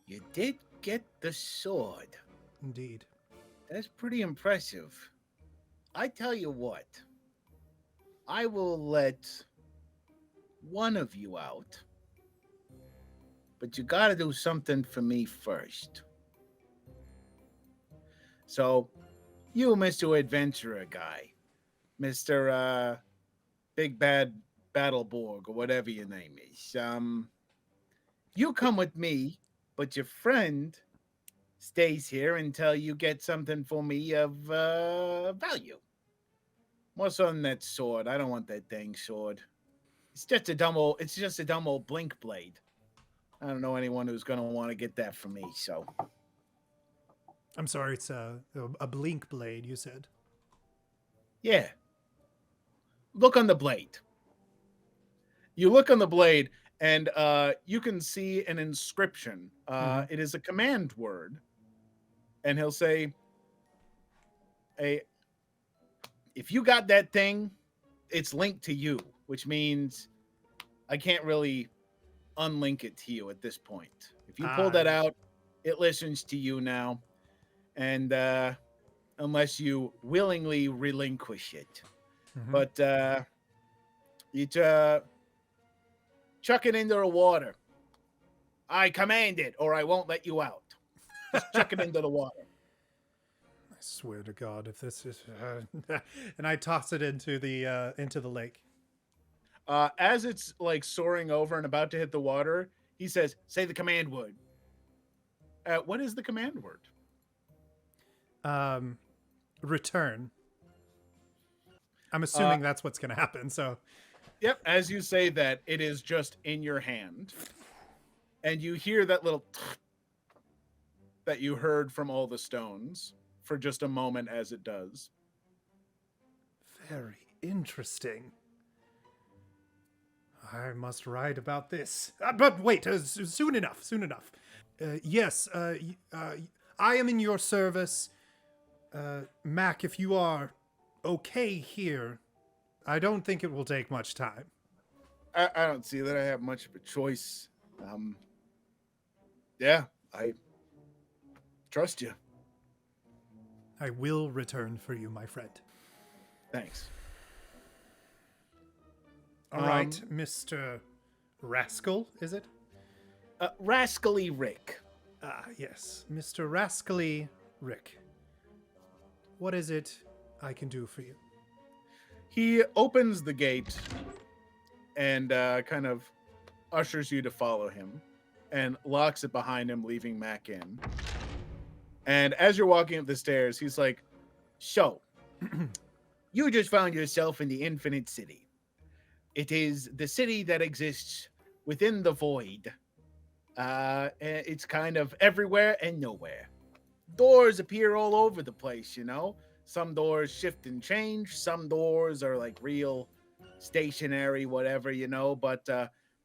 Speaker 2: You did get the sword.
Speaker 1: Indeed.
Speaker 2: That's pretty impressive. I tell you what, I will let one of you out, but you gotta do something for me first. So, you, Mr. Adventurer guy, Mr. Big Bad Battleborg, or whatever your name is, you come with me, but your friend stays here until you get something for me of value. What's on that sword? I don't want that dang sword. It's just a dumb old blink blade. I don't know anyone who's gonna want to get that from me. So,
Speaker 1: I'm sorry, it's a blink blade. You said.
Speaker 2: Yeah. Look on the blade. You look on the blade, and you can see an inscription. It is a command word, and he'll say, if you got that thing, it's linked to you, which means I can't really unlink it to you at this point. If you pull that out, it listens to you now, and unless you willingly relinquish it. But you chuck it into the water. I command it, or I won't let you out. Just chuck it into the water.
Speaker 1: I swear to God, if this is, and I toss it into the lake.
Speaker 2: As it's like soaring over and about to hit the water, he says, "Say the command word." What is the command word?
Speaker 1: Return. I'm assuming that's what's going to happen. So,
Speaker 2: yep. As you say that, it is just in your hand, and you hear that little that you heard from all the stones for just a moment as it does.
Speaker 1: Very interesting. I must write about this. But wait, soon enough. Yes, I am in your service. Mac, if you are okay here, I don't think it will take much time.
Speaker 2: I don't see that I have much of a choice. Yeah, trust you.
Speaker 1: I will return for you, my friend.
Speaker 2: Thanks.
Speaker 1: All right, Mr. Rascal, is it?
Speaker 2: Rascally Rick.
Speaker 1: Ah, yes. Mr. Rascally Rick. What is it I can do for you?
Speaker 2: He opens the gate and kind of ushers you to follow him and locks it behind him, leaving Mac in. And as you're walking up the stairs, he's like, so, you just found yourself in the Infinite City. It is the city that exists within the void. It's kind of everywhere and nowhere. Doors appear all over the place, you know? Some doors shift and change. Some doors are like real stationary, whatever, you know? But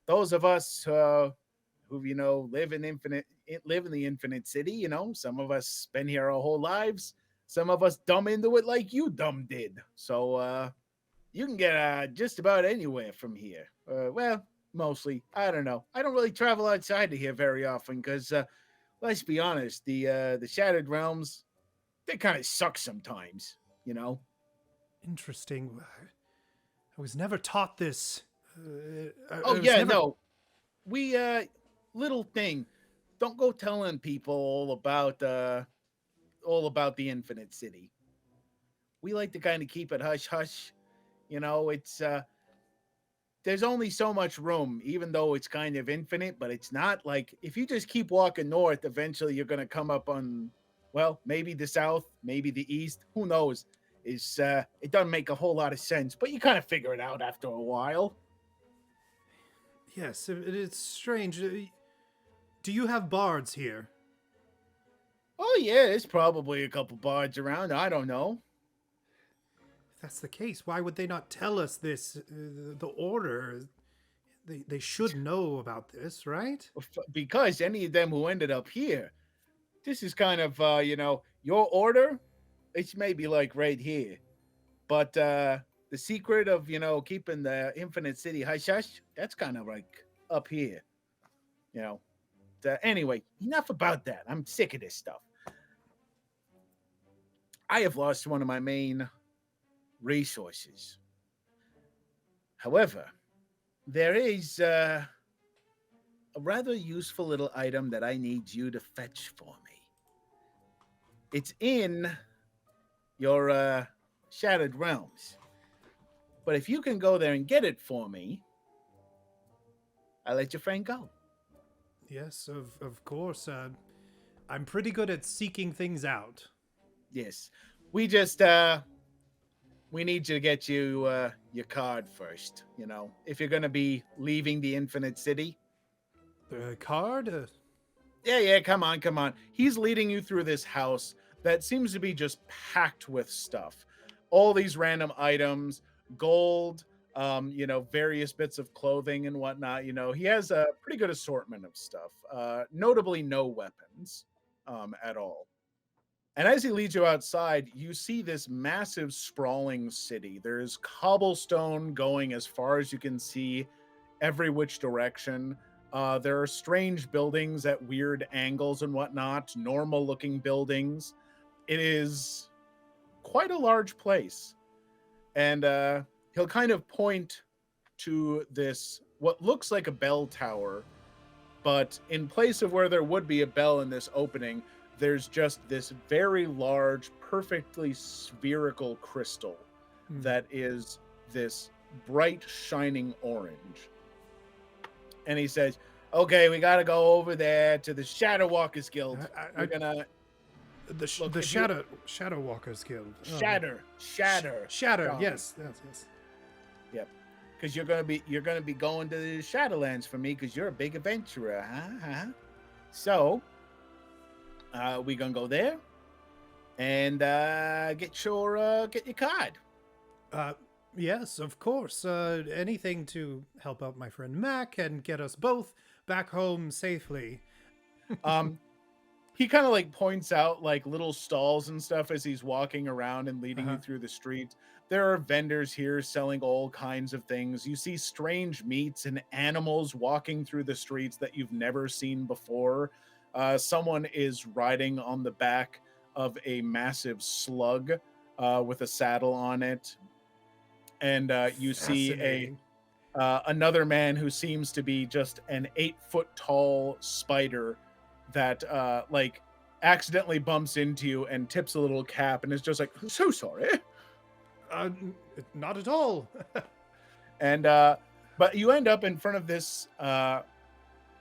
Speaker 2: those of us who, you know, live in the infinite city, you know, some of us been here our whole lives. Some of us dumb into it like you dumb did. So you can get just about anywhere from here. Well, mostly. I don't know. I don't really travel outside of here very often because, let's be honest, the Shattered Realms, they kind of suck sometimes, you know?
Speaker 1: Interesting. I was never taught this.
Speaker 2: Oh, yeah, no. We, little thing. Don't go telling people all about the Infinite City. We like to kind of keep it hush hush. You know, it's there's only so much room, even though it's kind of infinite, but it's not. Like if you just keep walking north, eventually you're gonna come up on, well, maybe the south, maybe the east. Who knows? It doesn't make a whole lot of sense, but you kind of figure it out after a while.
Speaker 1: Yes, it's strange. Do you have bards here?
Speaker 2: Oh yeah, there's probably a couple bards around. I don't know.
Speaker 1: If that's the case, why would they not tell us this? The order. They should know about this, right?
Speaker 2: Because any of them who ended up here, this is kind of you know, your order. It's maybe like right here, but the secret of, you know, keeping the Infinite City hush hush, that's kind of like up here, you know. Anyway, enough about that. I'm sick of this stuff. I have lost one of my main resources. However, there is a rather useful little item that I need you to fetch for me. It's in your Shattered Realms. But if you can go there and get it for me, I'll let your friend go.
Speaker 1: Yes, of course. I'm pretty good at seeking things out.
Speaker 2: Yes. We just we need to get you your card first, you know. If you're gonna be leaving the Infinite City.
Speaker 1: The card?
Speaker 2: Yeah, come on, come on. He's leading you through this house that seems to be just packed with stuff. All these random items, gold, you know, various bits of clothing and whatnot. You know, he has a pretty good assortment of stuff. Notably, no weapons at all. And as he leads you outside, you see this massive, sprawling city. There's cobblestone going as far as you can see, every which direction. There are strange buildings at weird angles and whatnot, normal looking buildings. It is quite a large place. And he'll kind of point to this, what looks like a bell tower, but in place of where there would be a bell in this opening, there's just this very large, perfectly spherical crystal that is this bright, shining orange. And he says, okay, we got to go over there to the Shadow Walkers Guild. We're going to...
Speaker 1: The Shadow Walkers Guild.
Speaker 2: Shatter.
Speaker 1: Yes.
Speaker 2: Yep. Because you're gonna be going to the Shadowlands for me because you're a big adventurer, huh? So we gonna go there and get your card.
Speaker 1: Yes, of course. Anything to help out my friend Mac and get us both back home safely.
Speaker 2: He kind of like points out like little stalls and stuff as he's walking around and leading you through the streets. There are vendors here selling all kinds of things. You see strange meats and animals walking through the streets that you've never seen before. Someone is riding on the back of a massive slug with a saddle on it, and you see a
Speaker 1: Fascinating.
Speaker 2: another man who seems to be just an 8 foot tall spider that like accidentally bumps into you and tips a little cap and is just like, so sorry.
Speaker 1: Not at all.
Speaker 2: And but you end up in front of this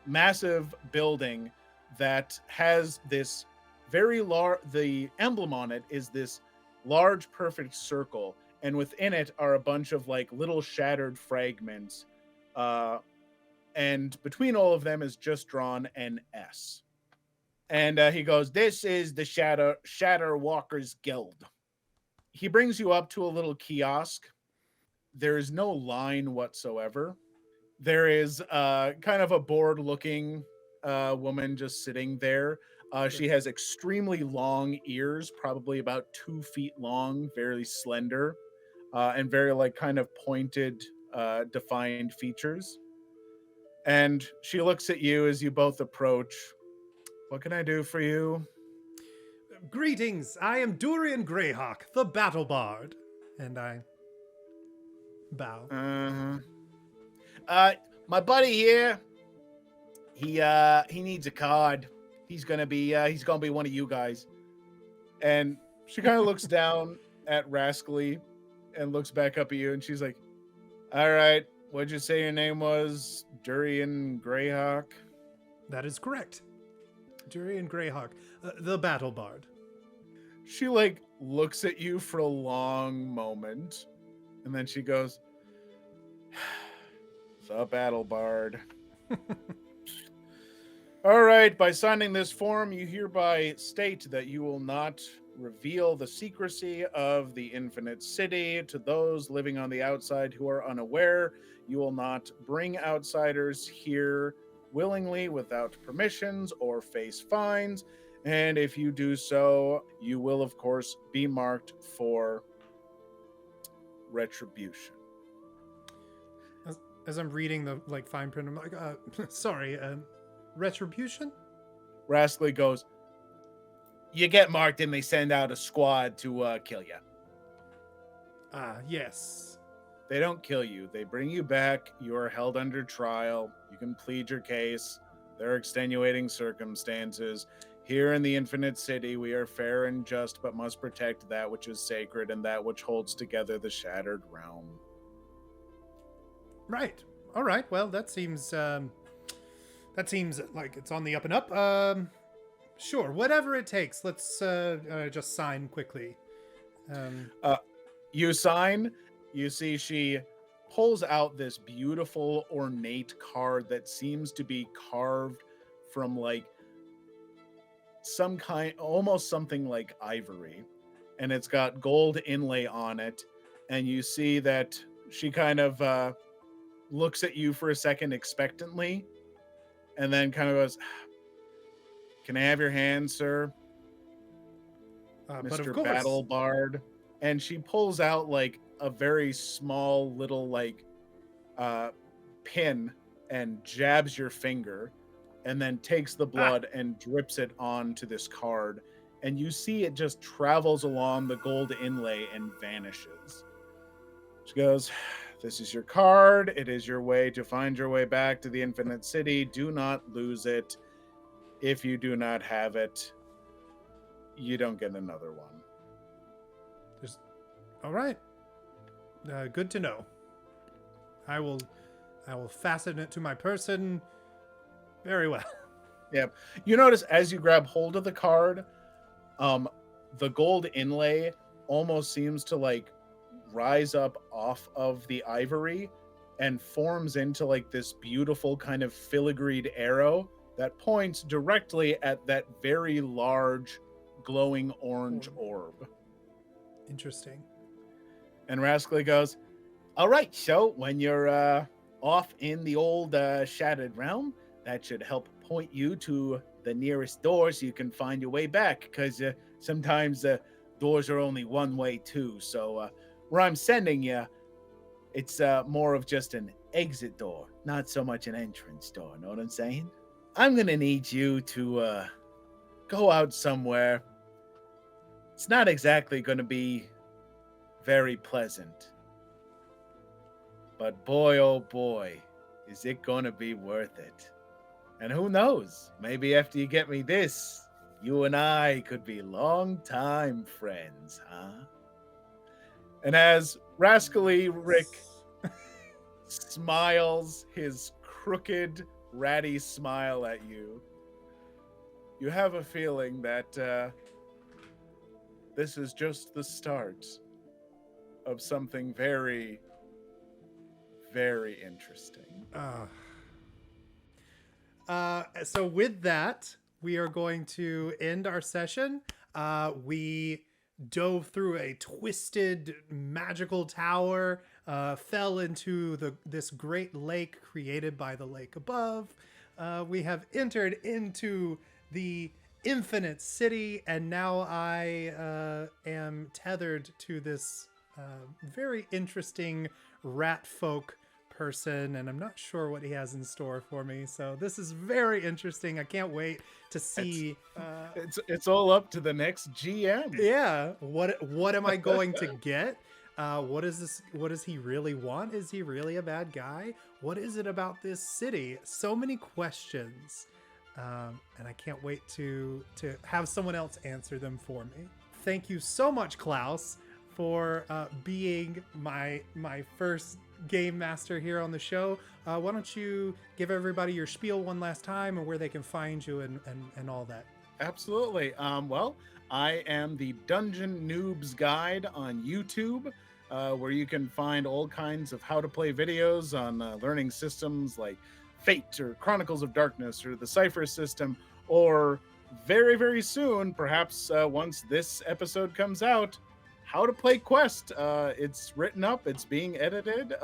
Speaker 2: massive building that has this very large, the emblem on it is this large perfect circle, and within it are a bunch of like little shattered fragments, and between all of them is just drawn an S. And he goes, this is the Shatter Walkers Guild. He brings you up to a little kiosk. There is no line whatsoever. There is kind of a bored looking woman just sitting there. She has extremely long ears, probably about 2 feet long, very slender, and very like kind of pointed, defined features. And she looks at you as you both approach. What can I do for you?
Speaker 1: Greetings, I am Durian Greyhawk, the Battle Bard. And I bow.
Speaker 2: Uh, my buddy here, he needs a card. He's gonna be one of you guys. And she kind of looks down at Rascally and looks back up at you, and she's like, "All right, what'd you say your name was? Durian Greyhawk."
Speaker 1: That is correct. Durian Greyhawk, the Battle Bard.
Speaker 2: She like looks at you for a long moment, and then she goes, "The Battle Bard." All right, by signing this form, you hereby state that you will not reveal the secrecy of the Infinite City to those living on the outside who are unaware. You will not bring outsiders here willingly without permissions or face fines. And if you do so, you will, of course, be marked for retribution.
Speaker 1: As I'm reading the like fine print, I'm like, sorry, retribution?
Speaker 2: Rascally goes, you get marked and they send out a squad to kill you.
Speaker 1: Yes.
Speaker 2: They don't kill you. They bring you back. You are held under trial. You can plead your case. There are extenuating circumstances. Here in the Infinite City, we are fair and just, but must protect that which is sacred and that which holds together the shattered realm.
Speaker 1: Right. All right. Well, that seems like it's on the up and up. Sure. Whatever it takes. Let's just sign quickly.
Speaker 2: You sign. You see she pulls out this beautiful ornate card that seems to be carved from like some kind, almost something like ivory, and it's got gold inlay on it. And you see that she kind of looks at you for a second expectantly, and then kind of goes, "Can I have your hand, sir,
Speaker 1: But of
Speaker 2: Mr.
Speaker 1: course.
Speaker 2: Battle Bard?" And she pulls out like a very small little like pin and jabs your finger, and then takes the blood and drips it onto this card. And you see it just travels along the gold inlay and vanishes. She goes, "This is your card. It is your way to find your way back to the Infinite City. Do not lose it. If you do not have it, you don't get another one."
Speaker 1: All right. Good to know. I will fasten it to my person. Very well.
Speaker 2: Yep. You notice as you grab hold of the card, the gold inlay almost seems to like rise up off of the ivory and forms into like this beautiful kind of filigreed arrow that points directly at that very large glowing orange orb.
Speaker 1: Interesting.
Speaker 2: And Rascally goes, "All right, so when you're off in the old shattered realm, that should help point you to the nearest door so you can find your way back, because sometimes doors are only one way too. So where I'm sending you, it's more of just an exit door, not so much an entrance door. Know what I'm saying?" I'm gonna need you to go out somewhere. It's not exactly gonna be very pleasant. But boy, oh boy, is it gonna be worth it. And who knows, maybe after you get me this, you and I could be longtime friends, huh? And as Rascally Rick smiles his crooked, ratty smile at you, you have a feeling that this is just the start of something very, very interesting.
Speaker 1: So with that, we are going to end our session. We dove through a twisted magical tower, fell into this great lake created by the lake above. We have entered into the infinite city, and now I am tethered to this very interesting rat folk person, and I'm not sure what he has in store for me. So this is very interesting. I can't wait to see.
Speaker 2: It's all up to the next GM.
Speaker 1: Yeah, what am I going to get? What is this? What does he really want? Is he really a bad guy? What is it about this city? So many questions, and I can't wait to have someone else answer them for me. Thank you so much, Klaus, for being my first game master here on the show. Why don't you give everybody your spiel one last time and where they can find you and all that?
Speaker 2: Absolutely. Well, I am the Dungeon Noobs Guide on YouTube, where you can find all kinds of how to play videos on learning systems like Fate or Chronicles of Darkness or the Cypher system, or very, very soon, perhaps once this episode comes out, how to play Quest. It's written up, it's being edited.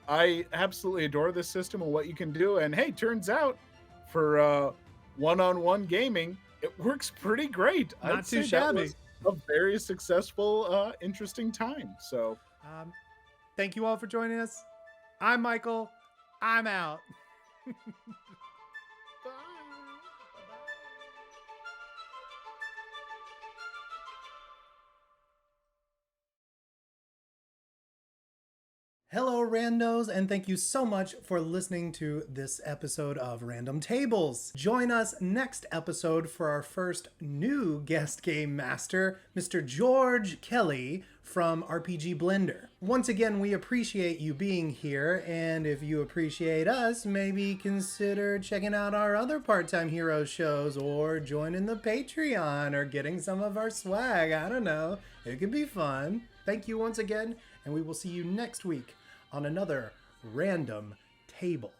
Speaker 2: I absolutely adore this system and what you can do. And hey, turns out for one-on-one gaming, it works pretty great.
Speaker 1: Not too shabby.
Speaker 2: A very successful, interesting time. So,
Speaker 1: thank you all for joining us. I'm Michael. I'm out. Hello, randos, and thank you so much for listening to this episode of Random Tables. Join us next episode for our first new guest game master, Mr. George Kelly from RPG Blender. Once again, we appreciate you being here, and if you appreciate us, maybe consider checking out our other Part-Time Heroes shows, or joining the Patreon, or getting some of our swag. I don't know. It could be fun. Thank you once again, and we will see you next week on another Random Table.